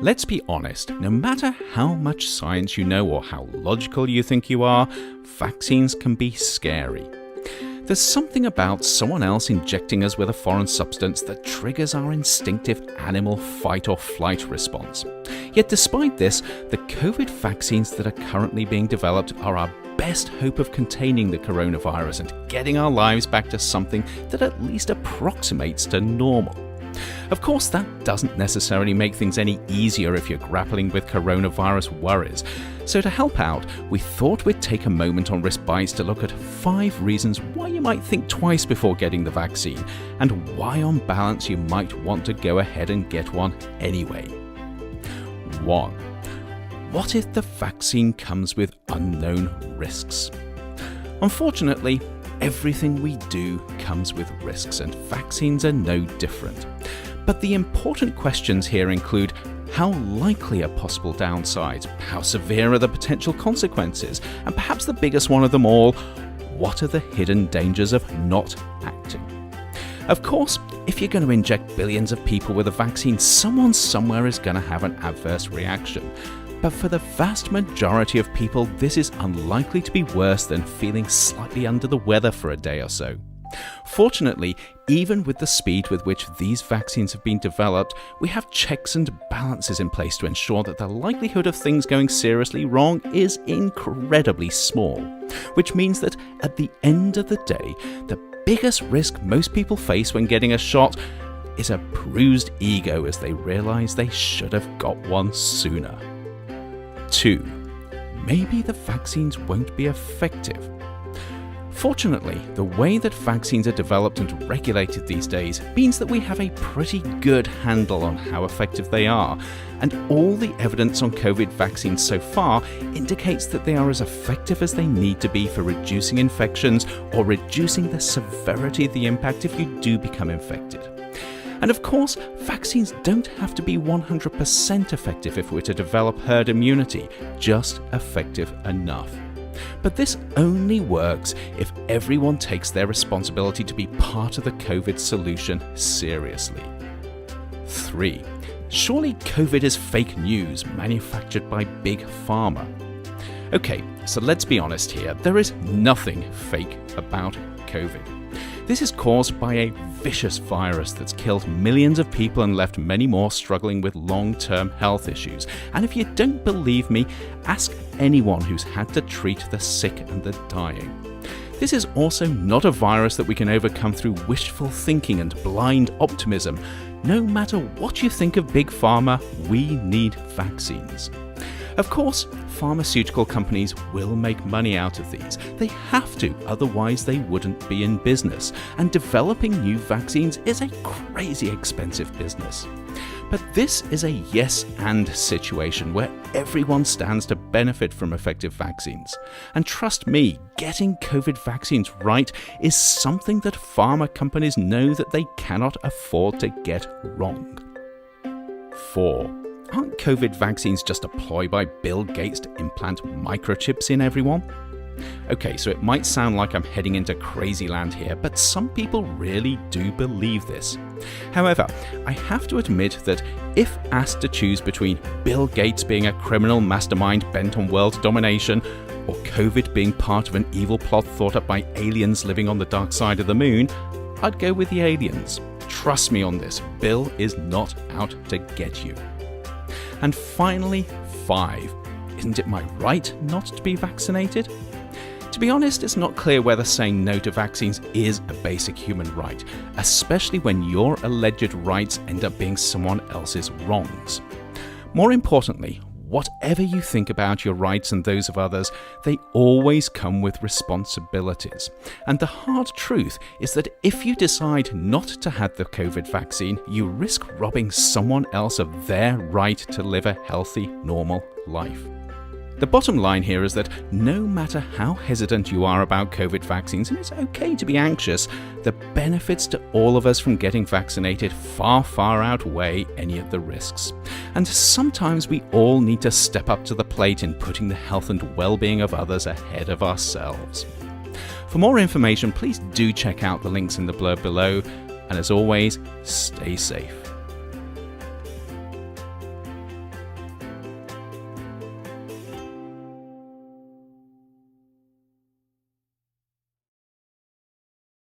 Let's be honest, no matter how much science you know or how logical you think you are, vaccines can be scary. There's something about someone else injecting us with a foreign substance that triggers our instinctive animal fight or flight response. Yet despite this, the COVID vaccines that are currently being developed are our best hope of containing the coronavirus and getting our lives back to something that at least approximates to normal. Of course, that doesn't necessarily make things any easier if you're grappling with coronavirus worries. So to help out, we thought we'd take a moment on Risk Bites to look at 5 reasons why you might think twice before getting the vaccine, and why on balance you might want to go ahead and get one anyway. 1. What if the vaccine comes with unknown risks? Unfortunately, everything we do comes with risks, and vaccines are no different. But the important questions here include: how likely are possible downsides? How severe are the potential consequences? And perhaps the biggest one of them all, what are the hidden dangers of not acting? Of course, if you're going to inject billions of people with a vaccine, someone somewhere is going to have an adverse reaction. But for the vast majority of people, this is unlikely to be worse than feeling slightly under the weather for a day or so. Fortunately, even with the speed with which these vaccines have been developed, we have checks and balances in place to ensure that the likelihood of things going seriously wrong is incredibly small. Which means that at the end of the day, the biggest risk most people face when getting a shot is a bruised ego as they realize they should have got one sooner. 2. Maybe the vaccines won't be effective. Fortunately, the way that vaccines are developed and regulated these days means that we have a pretty good handle on how effective they are, and all the evidence on COVID vaccines so far indicates that they are as effective as they need to be for reducing infections or reducing the severity of the impact if you do become infected. And of course, vaccines don't have to be 100% effective if we're to develop herd immunity, just effective enough. But this only works if everyone takes their responsibility to be part of the COVID solution seriously. 3. Surely COVID is fake news manufactured by Big Pharma. Okay, so let's be honest here, there is nothing fake about COVID. This is caused by a vicious virus that's killed millions of people and left many more struggling with long-term health issues. And if you don't believe me, ask anyone who's had to treat the sick and the dying. This is also not a virus that we can overcome through wishful thinking and blind optimism. No matter what you think of Big Pharma, we need vaccines. Of course, pharmaceutical companies will make money out of these. They have to, otherwise they wouldn't be in business. And developing new vaccines is a crazy expensive business. But this is a yes and situation where everyone stands to benefit from effective vaccines. And trust me, getting COVID vaccines right is something that pharma companies know that they cannot afford to get wrong. 4. Aren't COVID vaccines just a ploy by Bill Gates to implant microchips in everyone? Okay, so it might sound like I'm heading into crazy land here, but some people really do believe this. However, I have to admit that if asked to choose between Bill Gates being a criminal mastermind bent on world domination, or COVID being part of an evil plot thought up by aliens living on the dark side of the moon, I'd go with the aliens. Trust me on this, Bill is not out to get you. And finally, 5. Isn't it my right not to be vaccinated? To be honest, it's not clear whether saying no to vaccines is a basic human right, especially when your alleged rights end up being someone else's wrongs. More importantly, whatever you think about your rights and those of others, they always come with responsibilities. And the hard truth is that if you decide not to have the COVID vaccine, you risk robbing someone else of their right to live a healthy, normal life. The bottom line here is that no matter how hesitant you are about COVID vaccines, and it's okay to be anxious, the benefits to all of us from getting vaccinated far outweigh any of the risks. And sometimes we all need to step up to the plate in putting the health and well-being of others ahead of ourselves. For more information, please do check out the links in the blurb below, and as always, stay safe.